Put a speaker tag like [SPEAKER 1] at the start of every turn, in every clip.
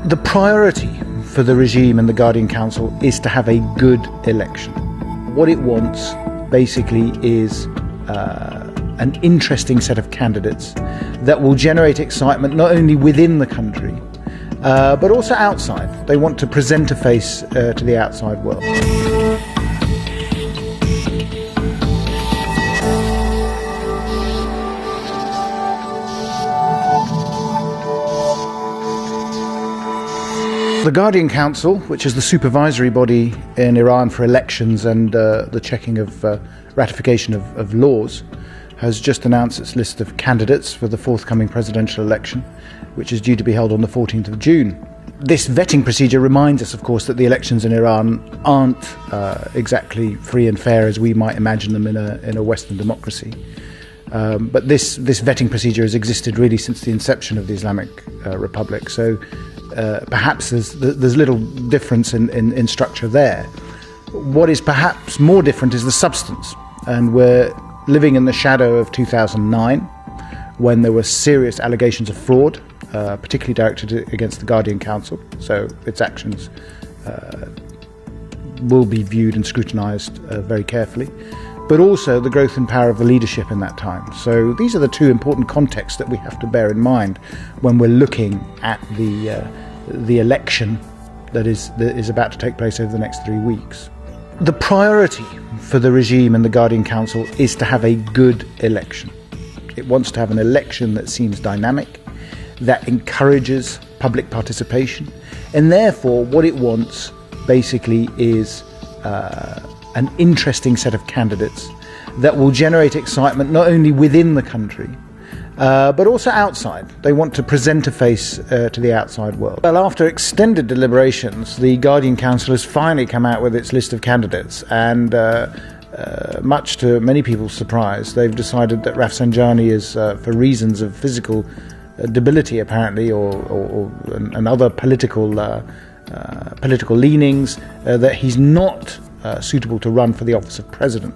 [SPEAKER 1] The priority for the regime and the Guardian Council is to have a good election. What it wants basically is an interesting set of candidates that will generate excitement not only within the country but also outside. They want to present a face to the outside world. The Guardian Council, which is the supervisory body in Iran for elections and the checking of ratification of laws, has just announced its list of candidates for the forthcoming presidential election, which is due to be held on the 14th of June. This vetting procedure reminds us, of course, that the elections in Iran aren't exactly free and fair as we might imagine them in a Western democracy. But this vetting procedure has existed really since the inception of the Islamic Republic. So perhaps there's little difference in structure there. What is perhaps more different is the substance, and we're living in the shadow of 2009, when there were serious allegations of fraud, particularly directed against the Guardian Council. So its actions will be viewed and scrutinised very carefully, but also the growth and power of the leadership in that time. So these are the two important contexts that we have to bear in mind when we're looking at the election that is about to take place over the next 3 weeks. The priority for the regime and the Guardian Council is to have a good election. It wants to have an election that seems dynamic, that encourages public participation, and therefore what it wants basically is an interesting set of candidates that will generate excitement not only within the country but also outside. They want to present a face to the outside world. Well, after extended deliberations, the Guardian Council has finally come out with its list of candidates, and much to many people's surprise, they've decided that Rafsanjani is, for reasons of physical debility apparently, and other political leanings, that he's not suitable to run for the office of president.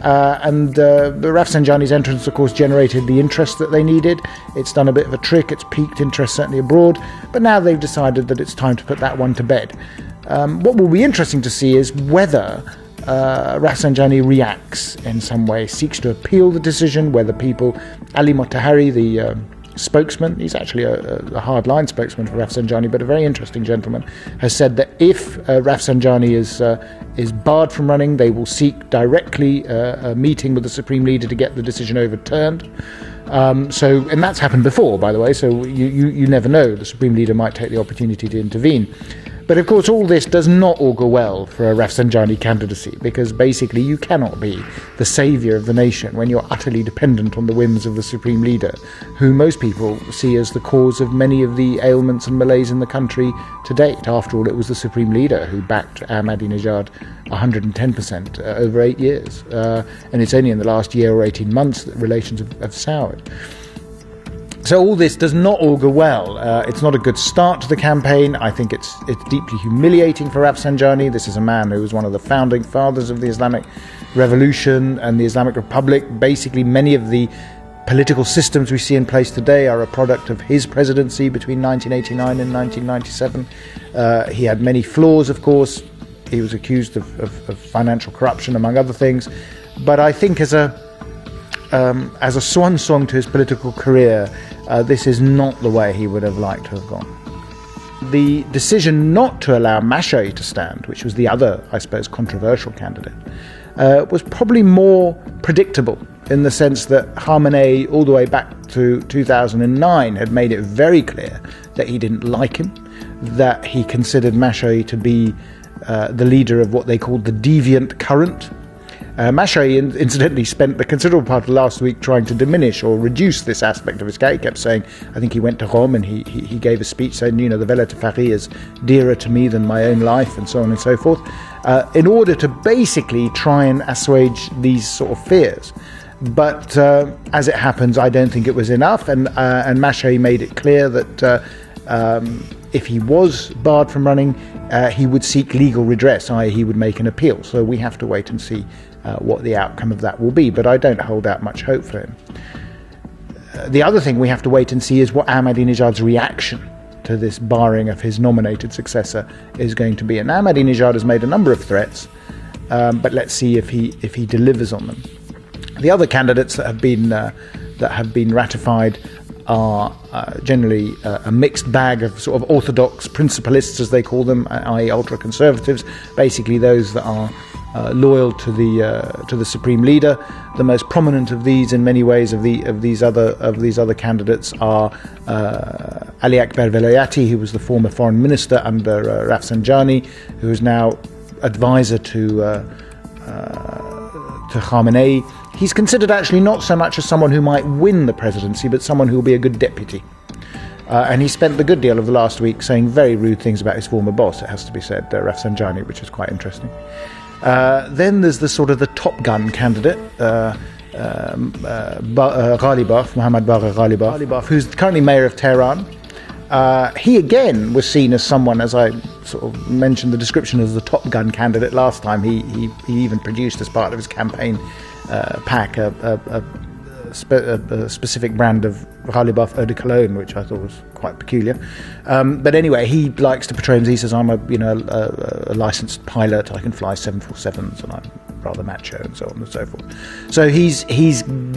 [SPEAKER 1] Rafsanjani's entrance, of course, generated the interest that they needed. It's done a bit of a trick, it's piqued interest certainly abroad, but now they've decided that it's time to put that one to bed. What will be interesting to see is whether Rafsanjani reacts in some way, seeks to appeal the decision, whether people, Ali Motahari, the spokesman, he's actually a hard-line spokesman for Rafsanjani, but a very interesting gentleman, has said that if Rafsanjani is barred from running, they will seek directly a meeting with the Supreme Leader to get the decision overturned. And that's happened before, by the way, so you never know. The Supreme Leader might take the opportunity to intervene. But of course all this does not augur well for a Rafsanjani candidacy, because basically you cannot be the saviour of the nation when you're utterly dependent on the whims of the Supreme Leader, who most people see as the cause of many of the ailments and malaise in the country to date. After all, it was the Supreme Leader who backed Ahmadinejad 110% over 8 years. And it's only in the last year or 18 months that relations have soured. So all this does not augur well. It's not a good start to the campaign. I think it's deeply humiliating for Rafsanjani. This is a man who was one of the founding fathers of the Islamic Revolution and the Islamic Republic. Basically, many of the political systems we see in place today are a product of his presidency between 1989 and 1997. He had many flaws, of course. He was accused of financial corruption, among other things. But I think as a swan song to his political career, this is not the way he would have liked to have gone. The decision not to allow Mashai to stand, which was the other, I suppose, controversial candidate, was probably more predictable, in the sense that Khamenei, all the way back to 2009, had made it very clear that he didn't like him, that he considered Mashai to be the leader of what they called the deviant current. Mashai incidentally spent the considerable part of last week trying to diminish or reduce this aspect of his character. He kept saying, I think he went to Rome and he gave a speech saying, the Véleta Fari is dearer to me than my own life, and so on and so forth, in order to basically try and assuage these sort of fears. But as it happens, I don't think it was enough, and Mashai made it clear that if he was barred from running, he would seek legal redress, i.e. he would make an appeal. So we have to wait and see what the outcome of that will be, but I don't hold out much hope for him. The other thing we have to wait and see is what Ahmadinejad's reaction to this barring of his nominated successor is going to be. And Ahmadinejad has made a number of threats, but let's see if he delivers on them. The other candidates that have been ratified are generally a mixed bag of sort of orthodox principalists, as they call them, i.e. ultra-conservatives, basically those that are loyal to the supreme leader. The most prominent of these, in many ways, of these other candidates are Ali Akbar Velayati, who was the former foreign minister under Rafsanjani, who is now advisor to Khamenei. He's considered actually not so much as someone who might win the presidency, but someone who will be a good deputy. And he spent the good deal of the last week saying very rude things about his former boss, it has to be said, Rafsanjani, which is quite interesting. Then there's the Top Gun candidate, Ghalibaf, Mohammad Bagher Ghalibaf, who's currently mayor of Tehran. He again was seen as someone, as I sort of mentioned the description as the Top Gun candidate last time. He even produced as part of his campaign pack a specific brand of Ghalibaf eau de cologne, which I thought was quite peculiar. But anyway, he likes to portray him. He says, I'm a licensed pilot. I can fly 747s, and I'm rather macho, and so on and so forth. So he's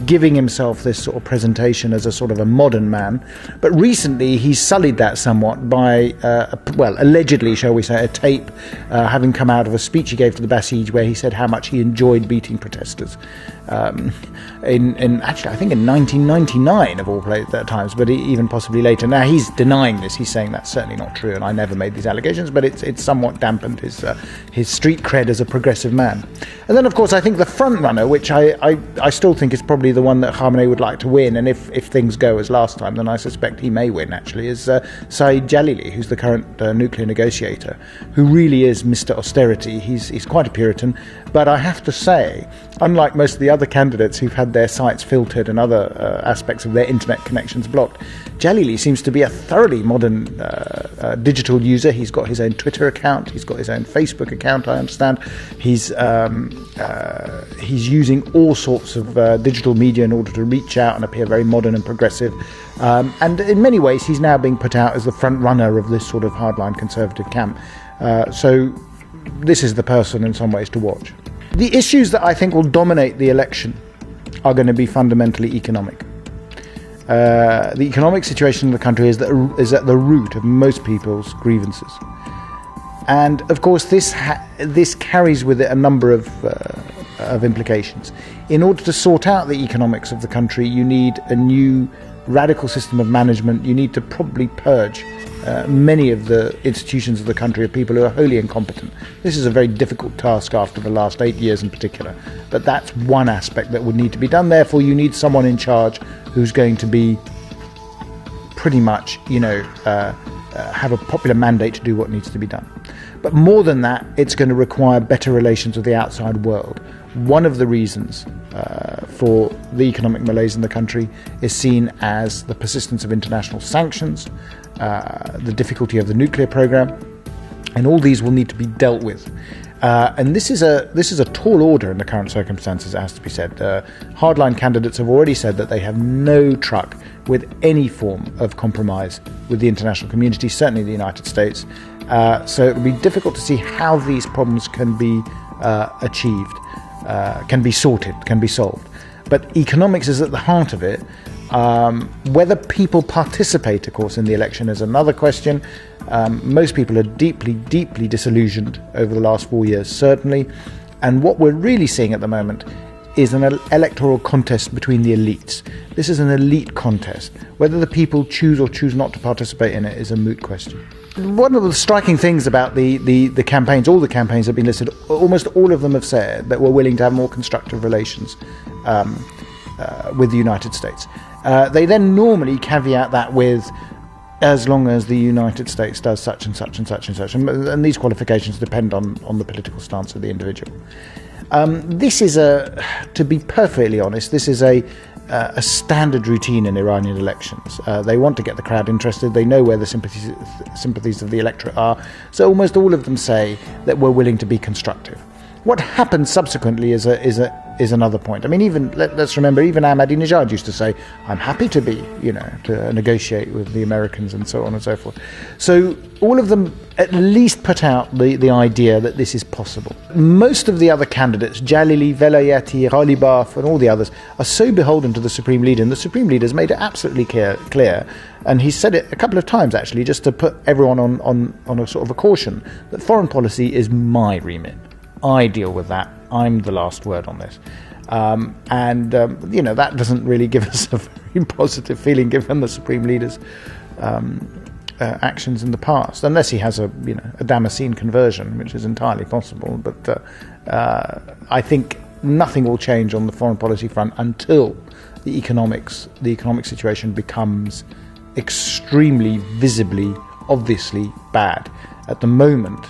[SPEAKER 1] giving himself this sort of presentation as a sort of a modern man. But recently he's sullied that somewhat by, allegedly, shall we say, a tape having come out of a speech he gave to the Basij where he said how much he enjoyed beating protesters. Actually, I think in 1999 of all times, but even possibly later. Now he's denying this. He's saying that's certainly not true, and I never made these allegations. But it's somewhat dampened his street cred as a progressive man. And then, of course, I think the front runner, which I still think is probably the one that Khamenei would like to win, and if things go as last time, then I suspect he may win. Actually, is Saeed Jalili, who's the current nuclear negotiator, who really is Mr. Austerity. He's quite a Puritan, but I have to say, unlike most of the other candidates who've had their sites filtered and other aspects of their internet connections blocked, Jalili seems to be a thoroughly modern digital user. He's got his own Twitter account. He's got his own Facebook account, I understand. He's using all sorts of digital media in order to reach out and appear very modern and progressive. And in many ways, he's now being put out as the front runner of this sort of hardline conservative camp. So this is the person in some ways to watch. The issues that I think will dominate the election are going to be fundamentally economic. The economic situation in the country is at the root of most people's grievances. And of course, this carries with it a number of implications. In order to sort out the economics of the country, you need a new radical system of management. You need to probably purge many of the institutions of the country of people who are wholly incompetent. This is a very difficult task after the last 8 years in particular. But that's one aspect that would need to be done. Therefore, you need someone in charge who's going to be pretty much, have a popular mandate to do what needs to be done. But more than that, it's going to require better relations with the outside world. One of the reasons for the economic malaise in the country is seen as the persistence of international sanctions, the difficulty of the nuclear program, and all these will need to be dealt with. And this is a tall order in the current circumstances, it has to be said. Hardline candidates have already said that they have no truck with any form of compromise with the international community, certainly the United States. So it will be difficult to see how these problems can be achieved, can be sorted, can be solved. But economics is at the heart of it. Whether people participate, of course, in the election is another question. Most people are deeply, deeply disillusioned over the last 4 years, certainly. And what we're really seeing at the moment is an electoral contest between the elites. This is an elite contest. Whether the people choose or choose not to participate in it is a moot question. One of the striking things about the campaigns, all the campaigns have been listed, almost all of them have said that we're willing to have more constructive relations with the United States. They then normally caveat that with, as long as the United States does such and such and such and such. And these qualifications depend on the political stance of the individual. This is to be perfectly honest, this is a standard routine in Iranian elections. They want to get the crowd interested. They know where the sympathies of the electorate are. So almost all of them say that we're willing to be constructive. What happened subsequently is another point. I mean, even let's remember, even Ahmadinejad used to say, "I'm happy to be, to negotiate with the Americans," and so on and so forth. So all of them at least put out the idea that this is possible. Most of the other candidates, Jalili, Velayati, Ghalibaf, and all the others, are so beholden to the Supreme Leader, and the Supreme Leader has made it absolutely clear, and he's said it a couple of times actually, just to put everyone on a sort of a caution, that foreign policy is my remit. I deal with that. I'm the last word on this. That doesn't really give us a very positive feeling given the Supreme Leader's actions in the past, unless he has a Damascene conversion, which is entirely possible. But I think nothing will change on the foreign policy front until the economic situation becomes extremely, visibly, obviously bad. At the moment,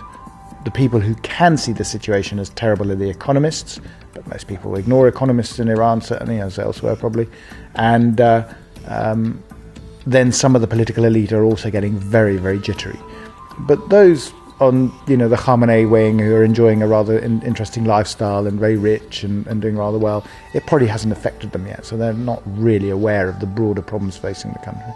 [SPEAKER 1] the people who can see the situation as terrible are the economists, but most people ignore economists in Iran, certainly, as elsewhere probably, and then some of the political elite are also getting very, very jittery. But those on the Khamenei wing who are enjoying a rather interesting lifestyle and very rich and doing rather well, it probably hasn't affected them yet, so they're not really aware of the broader problems facing the country.